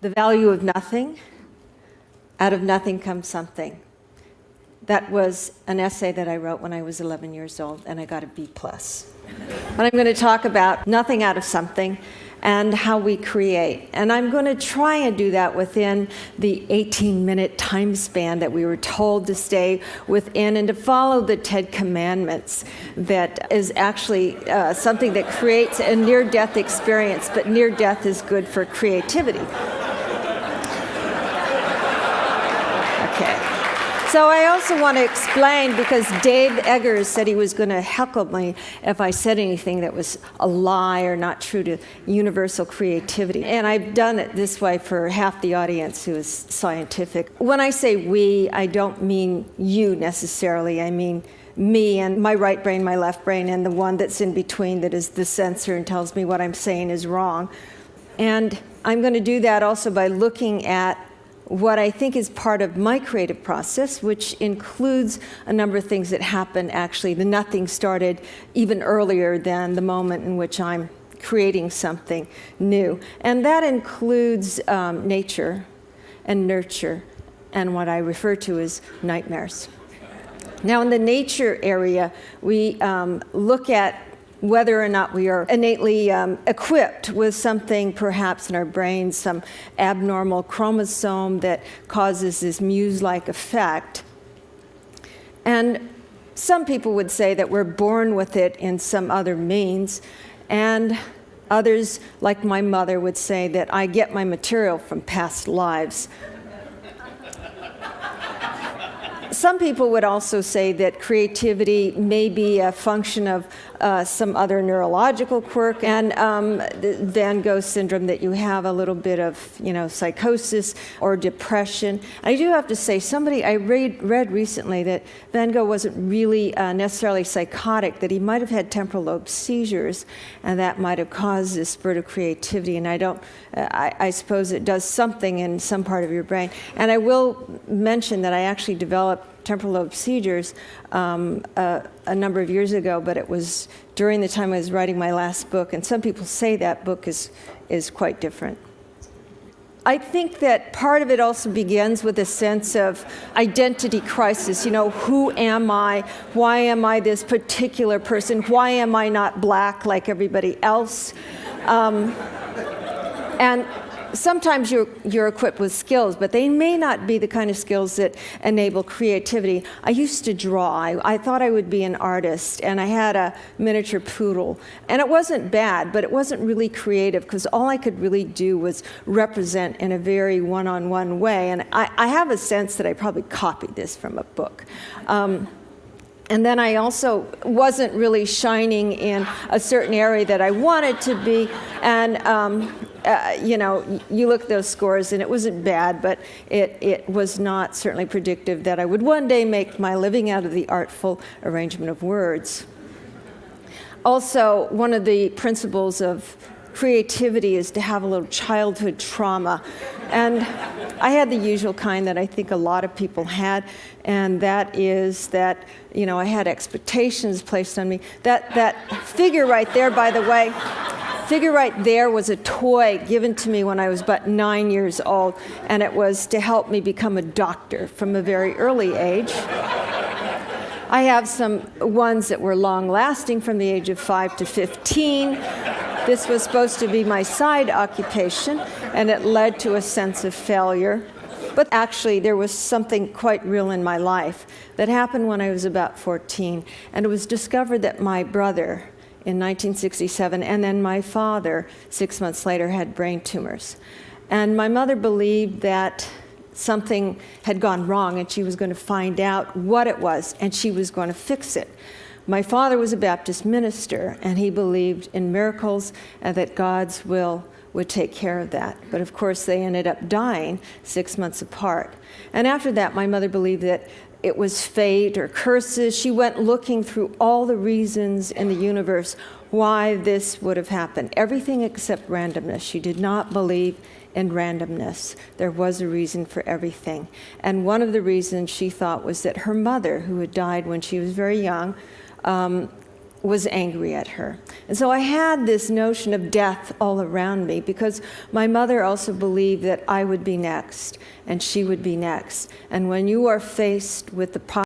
The value of nothing. Out of nothing comes something. That was an essay that I wrote when I was 11 years old, and I got a B+. But I'm going to talk about nothing out of something and how we create. And I'm going to try and do that within the 18-minute time span that we were told to stay within and to follow the 10 Commandments. That is actually something that creates a near-death experience, but near-death is good for creativity. Okay. So I also want to explain, because Dave Eggers said he was going to heckle me if I said anything that was a lie or not true to universal creativity. And I've done it this way for half the audience who is scientific. When I say we, I don't mean you necessarily. I mean me and my right brain, my left brain, and the one that's in between that is the censor and tells me what I'm saying is wrong. And I'm going to do that also by looking at what I think is part of my creative process, which includes a number of things that happen actually. The nothing started even earlier than the moment in which I'm creating something new. And that includes nature and nurture and what I refer to as nightmares. Now, in the nature area, we look at whether or not we are innately equipped with something perhaps in our brains, some abnormal chromosome that causes this muse-like effect. And some people would say that we're born with it in some other means, and others, like my mother, would say that I get my material from past lives. Some people would also say that creativity may be a function of some other neurological quirk, and the Van Gogh syndrome, that you have a little bit of, psychosis or depression. I do have to say, I read recently that Van Gogh wasn't really necessarily psychotic, that he might have had temporal lobe seizures, and that might have caused this spurt of creativity. And I suppose it does something in some part of your brain. And I will mention that I actually developed temporal lobe seizures a number of years ago, but it was during the time I was writing my last book, and some people say that book is quite different. I think that part of it also begins with a sense of identity crisis. Who am I? Why am I this particular person? Why am I not black like everybody else? And sometimes you're equipped with skills, but they may not be the kind of skills that enable creativity. I used to draw. I thought I would be an artist, and I had a miniature poodle. And it wasn't bad, but it wasn't really creative, because all I could really do was represent in a very one-on-one way. And I have a sense that I probably copied this from a book. And then I also wasn't really shining in a certain area that I wanted to be. And, you look at those scores, and it wasn't bad, but it was not certainly predictive that I would one day make my living out of the artful arrangement of words. Also, one of the principles of creativity is to have a little childhood trauma. And I had the usual kind that I think a lot of people had, and that is that, I had expectations placed on me. That figure right there, by the way, was a toy given to me when I was about 9 years old, and it was to help me become a doctor from a very early age. I have some ones that were long-lasting from the age of 5 to 15. This was supposed to be my side occupation, and it led to a sense of failure. But actually, there was something quite real in my life that happened when I was about 14, and it was discovered that my brother in 1967, and then my father 6 months later, had brain tumors. And my mother believed that something had gone wrong, and she was going to find out what it was, and she was going to fix it. My father was a Baptist minister, and he believed in miracles and that God's will would take care of that. But of course, they ended up dying 6 months apart. And after that, my mother believed that it was fate or curses. She went looking through all the reasons in the universe why this would have happened. Everything except randomness. She did not believe in randomness. There was a reason for everything. And one of the reasons she thought was that her mother, who had died when she was very young, was angry at her. And so I had this notion of death all around me because my mother also believed that I would be next and she would be next. And when you are faced with the